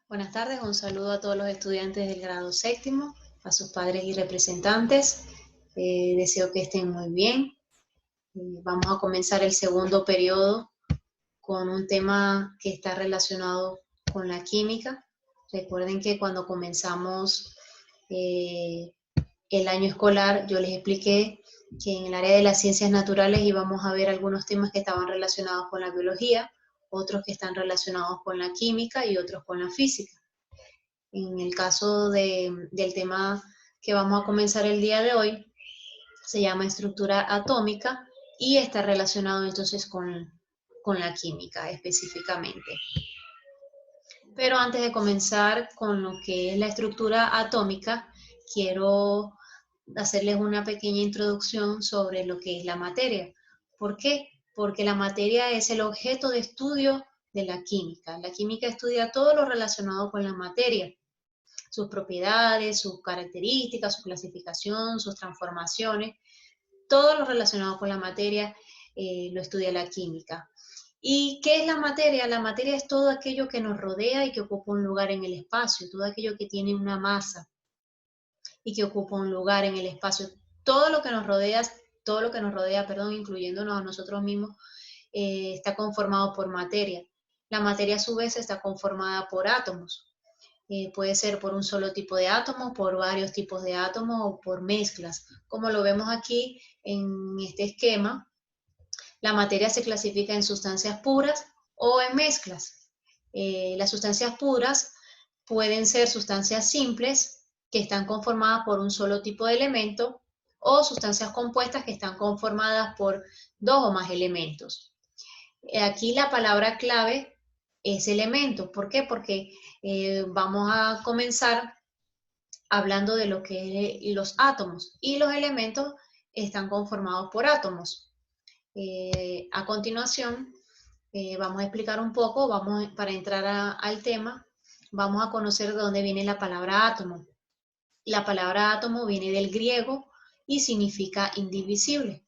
Buenas tardes, un saludo a todos los estudiantes del grado séptimo, a sus padres y representantes. Deseo que estén muy bien. Vamos a comenzar el segundo periodo con un tema que está relacionado con la química. Recuerden que cuando comenzamos el año escolar, yo les expliqué que en el área de las ciencias naturales íbamos a ver algunos temas que estaban relacionados con la biología, otros que están relacionados con la química y otros con la física. En el caso del tema que vamos a comenzar el día de hoy, se llama estructura atómica y está relacionado entonces con la química específicamente. Pero antes de comenzar con lo que es la estructura atómica, quiero hacerles una pequeña introducción sobre lo que es la materia. ¿Por qué? Porque la materia es el objeto de estudio de la química. La química estudia todo lo relacionado con la materia, sus propiedades, sus características, su clasificación, sus transformaciones, todo lo relacionado con la materia lo estudia la química. ¿Y qué es la materia? La materia es todo aquello que nos rodea y que ocupa un lugar en el espacio, todo aquello que tiene una masa y que ocupa un lugar en el espacio. Todo lo que nos rodea, incluyéndonos a nosotros mismos, está conformado por materia. La materia a su vez está conformada por átomos. Puede ser por un solo tipo de átomos, por varios tipos de átomos o por mezclas. Como lo vemos aquí en este esquema, la materia se clasifica en sustancias puras o en mezclas. Las sustancias puras pueden ser sustancias simples que están conformadas por un solo tipo de elemento o sustancias compuestas que están conformadas por dos o más elementos. Aquí la palabra clave es elemento. ¿Por qué? Porque vamos a comenzar hablando de lo que es los átomos y los elementos están conformados por átomos. A continuación, vamos a explicar un poco, para entrar al tema, vamos a conocer de dónde viene la palabra átomo. La palabra átomo viene del griego y significa indivisible.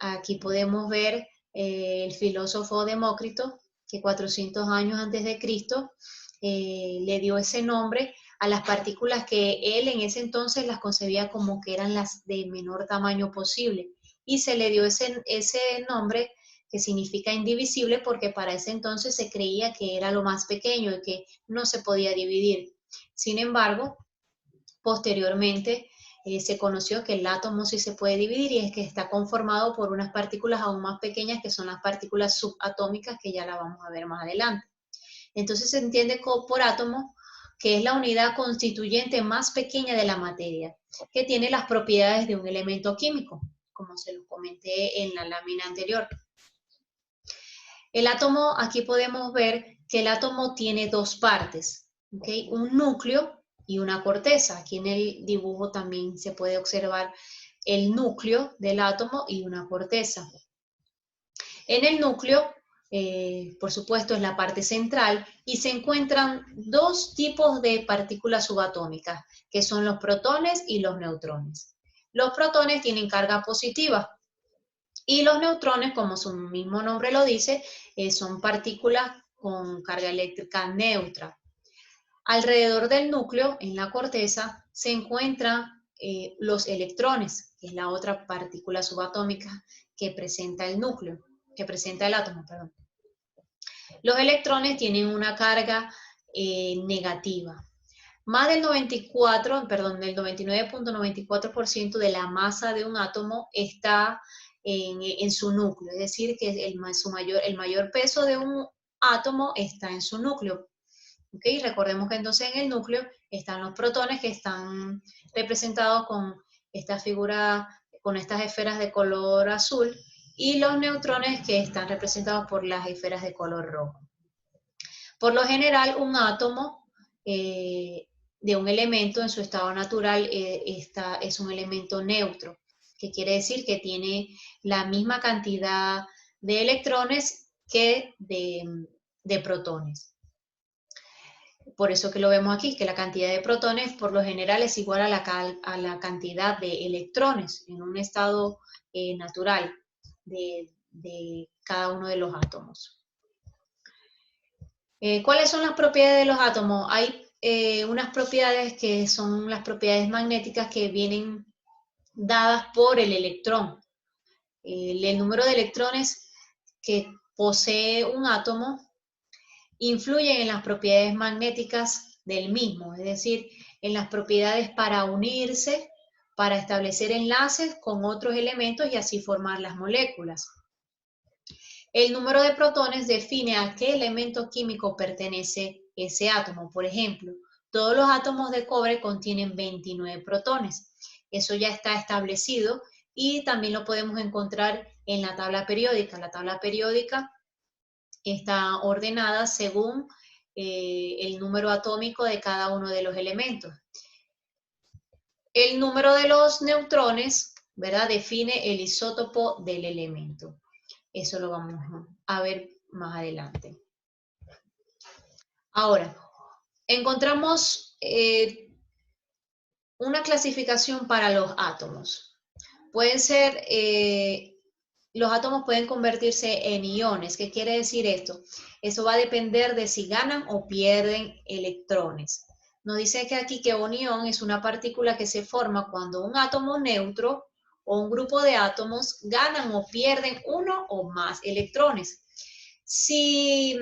Aquí podemos ver el filósofo Demócrito, que 400 años antes de Cristo le dio ese nombre a las partículas que él en ese entonces las concebía como que eran las de menor tamaño posible. Y se le dio ese nombre que significa indivisible porque para ese entonces se creía que era lo más pequeño y que no se podía dividir. Sin embargo, posteriormente se conoció que el átomo sí se puede dividir y es que está conformado por unas partículas aún más pequeñas que son las partículas subatómicas, que ya la vamos a ver más adelante. Entonces se entiende por átomo que es la unidad constituyente más pequeña de la materia, que tiene las propiedades de un elemento químico, como se lo comenté en la lámina anterior. El átomo, aquí podemos ver que el átomo tiene dos partes, ¿okay? Un núcleo y una corteza. Aquí en el dibujo también se puede observar el núcleo del átomo y una corteza. En el núcleo, por supuesto, es la parte central y se encuentran dos tipos de partículas subatómicas, que son los protones y los neutrones. Los protones tienen carga positiva y los neutrones, como su mismo nombre lo dice, son partículas con carga eléctrica neutra. Alrededor del núcleo, en la corteza, se encuentran los electrones, que es la otra partícula subatómica que presenta el núcleo, que presenta el átomo, perdón. Los electrones tienen una carga negativa. Más del 99.94% de la masa de un átomo está en su núcleo, es decir, que el mayor peso de un átomo está en su núcleo. ¿Okay? Recordemos que entonces en el núcleo están los protones, que están representados con esta figura, con estas esferas de color azul, y los neutrones, que están representados por las esferas de color rojo. Por lo general, un átomo de un elemento en su estado natural es un elemento neutro, que quiere decir que tiene la misma cantidad de electrones que de protones. Por eso que lo vemos aquí, que la cantidad de protones por lo general es igual a la cantidad de electrones en un estado natural de cada uno de los átomos. ¿Cuáles son las propiedades de los átomos? Hay unas propiedades que son las propiedades magnéticas que vienen dadas por el electrón. El número de electrones que posee un átomo influye en las propiedades magnéticas del mismo, es decir, en las propiedades para unirse, para establecer enlaces con otros elementos y así formar las moléculas. El número de protones define a qué elemento químico pertenece ese átomo. Por ejemplo, todos los átomos de cobre contienen 29 protones. Eso ya está establecido y también lo podemos encontrar en la tabla periódica. La tabla periódica está ordenada según el número atómico de cada uno de los elementos. El número de los neutrones, ¿verdad?, define el isótopo del elemento. Eso lo vamos a ver más adelante. Ahora, encontramos una clasificación para los átomos. Pueden ser, los átomos pueden convertirse en iones. ¿Qué quiere decir esto? Eso va a depender de si ganan o pierden electrones. Nos dice que aquí que un ion es una partícula que se forma cuando un átomo neutro o un grupo de átomos ganan o pierden uno o más electrones. Si,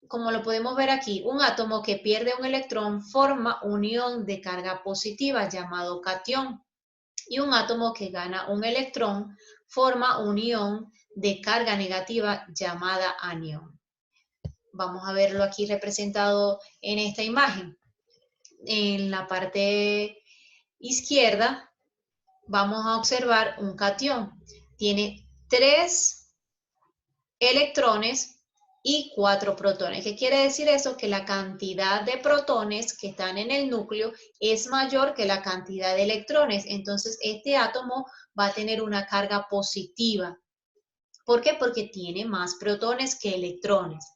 como lo podemos ver aquí, un átomo que pierde un electrón forma un ion de carga positiva llamado catión, y un átomo que gana un electrón forma un ion de carga negativa llamada anión. Vamos a verlo aquí representado en esta imagen. En la parte izquierda vamos a observar un catión. Tiene 3 electrones y 4 protones. ¿Qué quiere decir eso? Que la cantidad de protones que están en el núcleo es mayor que la cantidad de electrones. Entonces, este átomo va a tener una carga positiva. ¿Por qué? Porque tiene más protones que electrones.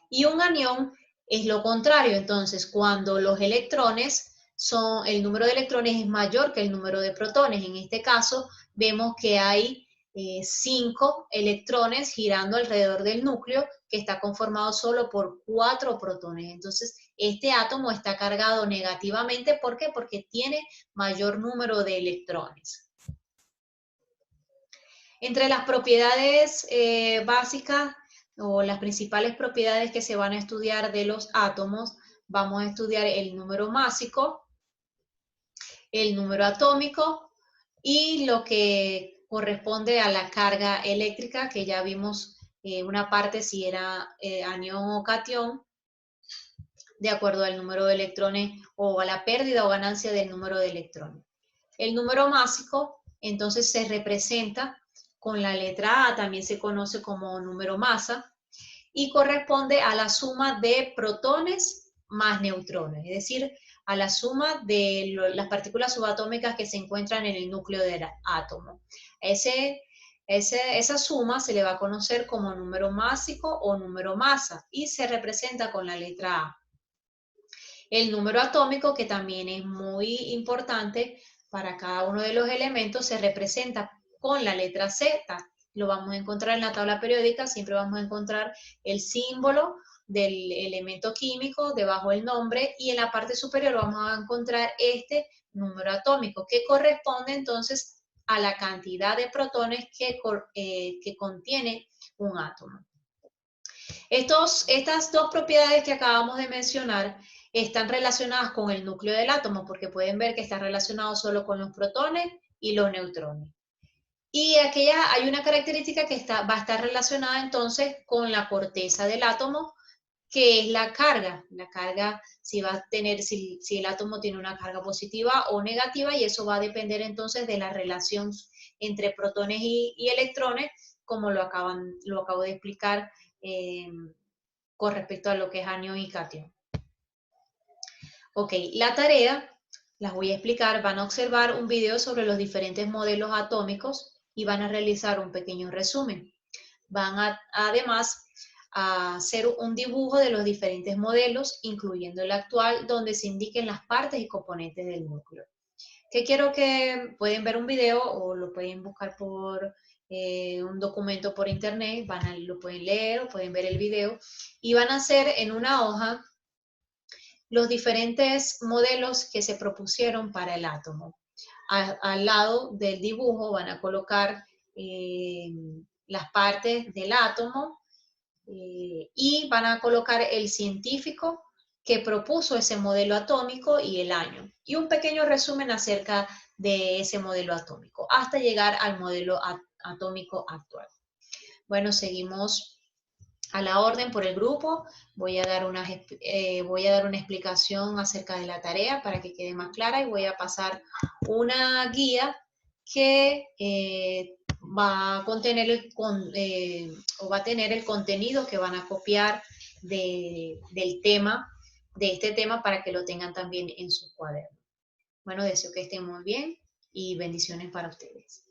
Y un anión es lo contrario. Entonces, cuando los electrones son, el número de electrones es mayor que el número de protones. En este caso, vemos que hay 5 electrones girando alrededor del núcleo que está conformado solo por 4 protones. Entonces, este átomo está cargado negativamente. ¿Por qué? Porque tiene mayor número de electrones. Entre las propiedades básicas o las principales propiedades que se van a estudiar de los átomos, vamos a estudiar el número másico, el número atómico y lo que corresponde a la carga eléctrica, que ya vimos una parte si era anión o catión, de acuerdo al número de electrones o a la pérdida o ganancia del número de electrones. El número másico entonces se representa con la letra A, también se conoce como número masa, y corresponde a la suma de protones más neutrones, es decir, a la suma de las partículas subatómicas que se encuentran en el núcleo del átomo. Esa suma se le va a conocer como número másico o número masa y se representa con la letra A. El número atómico, que también es muy importante para cada uno de los elementos, se representa con la letra Z. Lo vamos a encontrar en la tabla periódica, siempre vamos a encontrar el símbolo del elemento químico, debajo el nombre, y en la parte superior vamos a encontrar este número atómico, que corresponde entonces a la cantidad de protones que contiene un átomo. Estas dos propiedades que acabamos de mencionar están relacionadas con el núcleo del átomo, porque pueden ver que está relacionado solo con los protones y los neutrones. Y hay una característica que va a estar relacionada entonces con la corteza del átomo, que es la carga. La carga, si el átomo tiene una carga positiva o negativa, y eso va a depender entonces de la relación entre protones y electrones, como lo acabo de explicar con respecto a lo que es anión y catión. Ok, la tarea, las voy a explicar, van a observar un video sobre los diferentes modelos atómicos y van a realizar un pequeño resumen. Además a hacer un dibujo de los diferentes modelos, incluyendo el actual, donde se indiquen las partes y componentes del núcleo. Que quiero que pueden ver un video o lo pueden buscar por un documento por internet, lo pueden leer o pueden ver el video, y van a hacer en una hoja los diferentes modelos que se propusieron para el átomo. Al lado del dibujo van a colocar las partes del átomo y van a colocar el científico que propuso ese modelo atómico y el año. Y un pequeño resumen acerca de ese modelo atómico, hasta llegar al modelo atómico actual. Bueno, seguimos a la orden por el grupo. Voy a dar una explicación acerca de la tarea para que quede más clara y voy a pasar una guía que va a contener o va a tener el contenido que van a copiar del tema, de este tema, para que lo tengan también en sus cuadernos. Bueno, deseo que estén muy bien y bendiciones para ustedes.